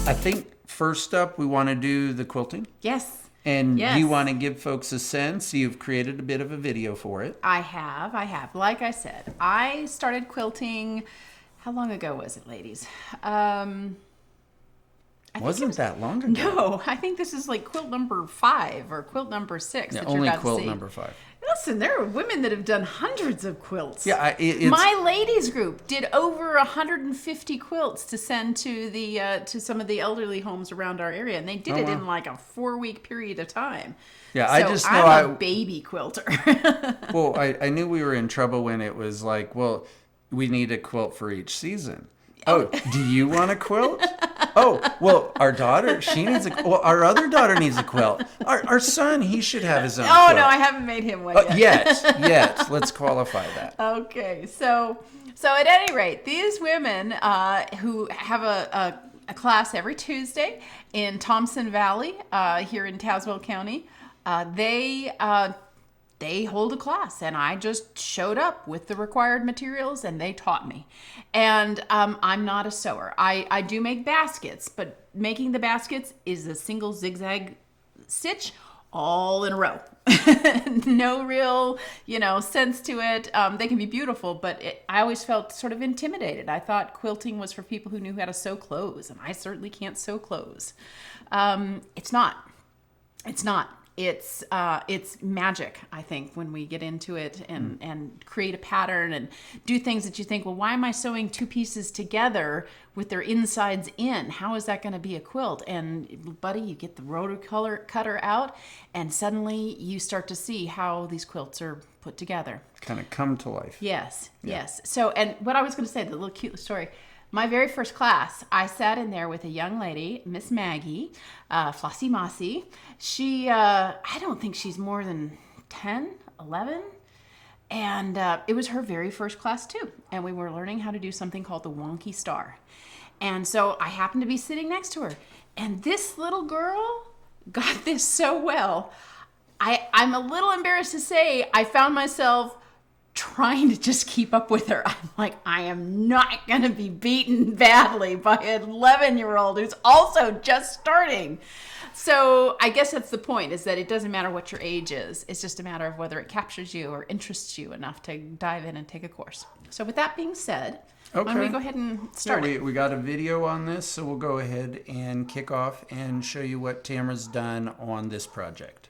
I think first up, we want to do the quilting. Yes. And Yes. you want to give folks a sense. You've created a bit of a video for it. I have. Like I said, I started quilting. How long ago was it, ladies? Wasn't that long ago? No, I think this is like quilt number 5 or quilt number 6. Yeah, that you're only about quilt to see. number 5. Listen, there are women that have done hundreds of quilts. Yeah, it's... My ladies group did over 150 quilts to send to the to some of the elderly homes around our area, and they did it in like a 4-week period of time. Yeah, so I just know I'm a baby quilter. Well, I knew we were in trouble when it was like, well, we need a quilt for each season. Oh, do you want a quilt? Oh, well, our daughter, she needs a... Well, our other daughter needs a quilt. Our son, he should have his own quilt. No, I haven't made him one yet. Yet. Let's qualify that. Okay, so at any rate, these women who have a class every Tuesday in Thompson Valley here in Tazewell County, they hold a class, and I just showed up with the required materials, and they taught me. And I'm not a sewer. I do make baskets, but making the baskets is a single zigzag stitch all in a row. No real, sense to it. They can be beautiful, but I always felt sort of intimidated. I thought quilting was for people who knew how to sew clothes, and I certainly can't sew clothes. It's not. It's magic, I think, when we get into it and create a pattern and do things that you think, well, why am I sewing 2 pieces together with their insides in? How is that going to be a quilt? And buddy, you get the rotor cutter out, and suddenly you start to see how these quilts are put together. Kind of come to life. Yes. So, and what I was going to say, the little cute story. My very first class, I sat in there with a young lady, Miss Maggie, Flossie Mossy. She, I don't think she's more than 10, 11. And it was her very first class too. And we were learning how to do something called the wonky star. And so I happened to be sitting next to her. And this little girl got this so well. I'm a little embarrassed to say I found myself trying to just keep up with her. I'm like, I am not going to be beaten badly by an 11-year-old who's also just starting. So I guess that's the point, is that it doesn't matter what your age is. It's just a matter of whether it captures you or interests you enough to dive in and take a course. So with that being said, why don't we go ahead and start it? We got a video on this, so we'll go ahead and kick off and show you what Tamara's done on this project.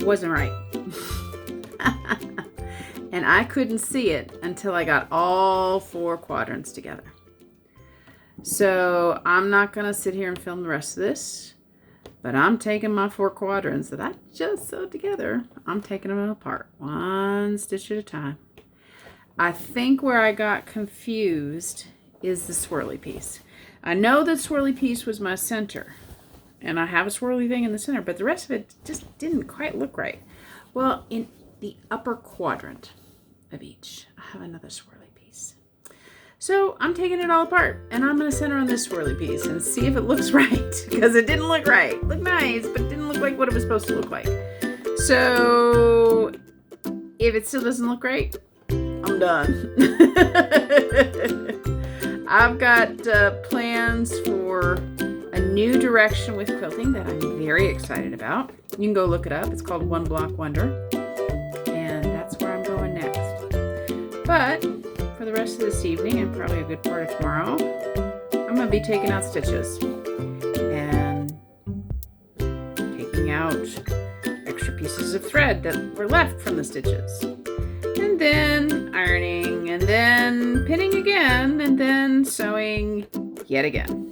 wasn't right. And I couldn't see it until I got all 4 quadrants together. So I'm not going to sit here and film the rest of this, but I'm taking my 4 quadrants that I just sewed together. I'm taking them apart, 1 stitch at a time. I think where I got confused is the swirly piece. I know that swirly piece was my center, and I have a swirly thing in the center, but the rest of it just didn't quite look right. Well, in the upper quadrant of each, I have another swirly piece. So I'm taking it all apart, and I'm going to center on this swirly piece and see if it looks right, because it didn't look right. It looked nice, but it didn't look like what it was supposed to look like. So if it still doesn't look right, I'm done. I've got plans for a new direction with quilting that I'm very excited about. You can go look it up. It's called One Block Wonder. And that's where I'm going next. But for the rest of this evening and probably a good part of tomorrow, I'm going to be taking out stitches and taking out extra pieces of thread that were left from the stitches. And then ironing, and then pinning again, and then sewing yet again.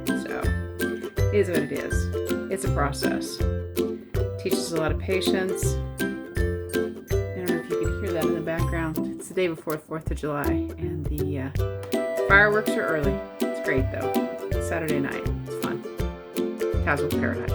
So, it is what it is. It's a process. Teaches a lot of patience. I don't know if you can hear that in the background. It's the day before 4th of July, and the fireworks are early. It's great, though. It's Saturday night. It's fun. Casual paradise.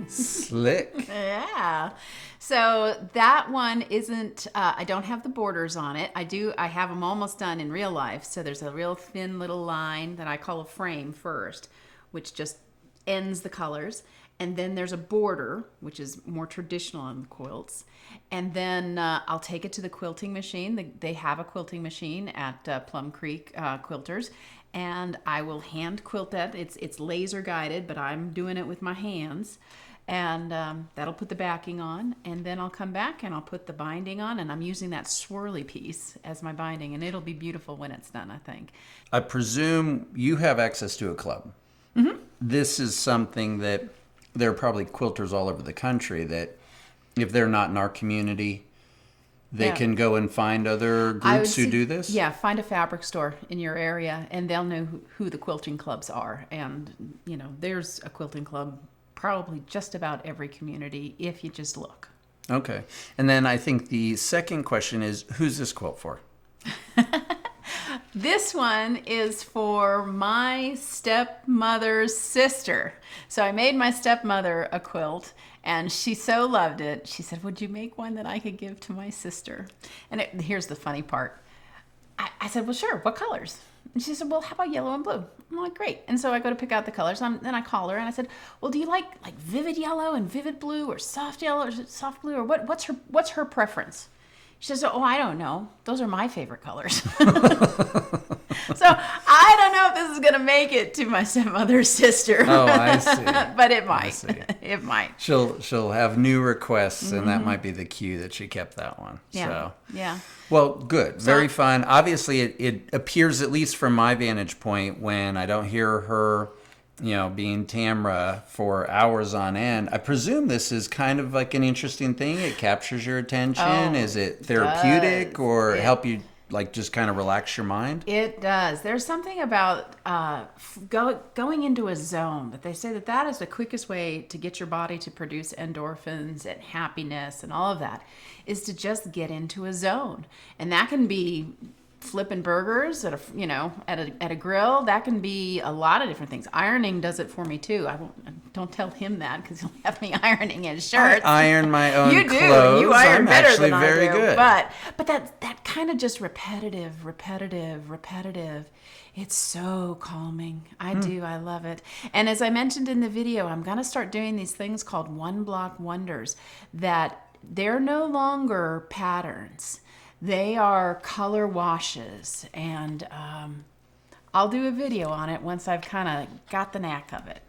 Slick. Yeah. So that one isn't, I don't have the borders on it. I have them almost done in real life. So there's a real thin little line that I call a frame first, which just ends the colors. And then there's a border, which is more traditional on the quilts. And then I'll take it to the quilting machine. They have a quilting machine at Plum Creek Quilters. And I will hand quilt that. It's laser guided, but I'm doing it with my hands. And that'll put the backing on, and then I'll come back and I'll put the binding on, and I'm using that swirly piece as my binding, and it'll be beautiful when it's done, I think. I presume you have access to a club. Mm-hmm. This is something that there are probably quilters all over the country that if they're not in our community, they can go and find other groups who do this? Yeah, find a fabric store in your area, and they'll know who the quilting clubs are. And, there's a quilting club probably just about every community if you just look. Okay. And then I think the second question is, who's this quilt for? This one is for my stepmother's sister. So I made my stepmother a quilt, and she so loved it. She said, would you make one that I could give to my sister? And here's the funny part. I said, well, sure. What colors? And she said, well, how about yellow and blue? I'm like, great. And so I go to pick out the colors. Then I call her and I said, well, do you like vivid yellow and vivid blue, or soft yellow or soft blue, or what's her preference? She says, oh, I don't know. Those are my favorite colors. So I don't know if this is going to make it to my stepmother's sister. Oh, I see. But it might. It might. She'll have new requests, and that might be the cue that she kept that one. Yeah. So. Yeah. Well, good. Very fun. Obviously, it appears, at least from my vantage point, when I don't hear her, being Tamara for hours on end. I presume this is kind of like an interesting thing. It captures your attention. Oh, is it therapeutic or help you just kind of relax your mind? It does. There's something about going into a zone that they say that is the quickest way to get your body to produce endorphins and happiness and all of that, is to just get into a zone. And that can be flipping burgers at a grill. That can be a lot of different things. Ironing does it for me too. Don't tell him that, because he'll have me ironing his shirts. I iron my own You do. clothes. You iron I'm better actually than very I do. good. But that kind of just repetitive. It's so calming. I do. I love it. And as I mentioned in the video, I'm going to start doing these things called one block wonders, that they're no longer patterns. They are color washes, and I'll do a video on it once I've kind of got the knack of it.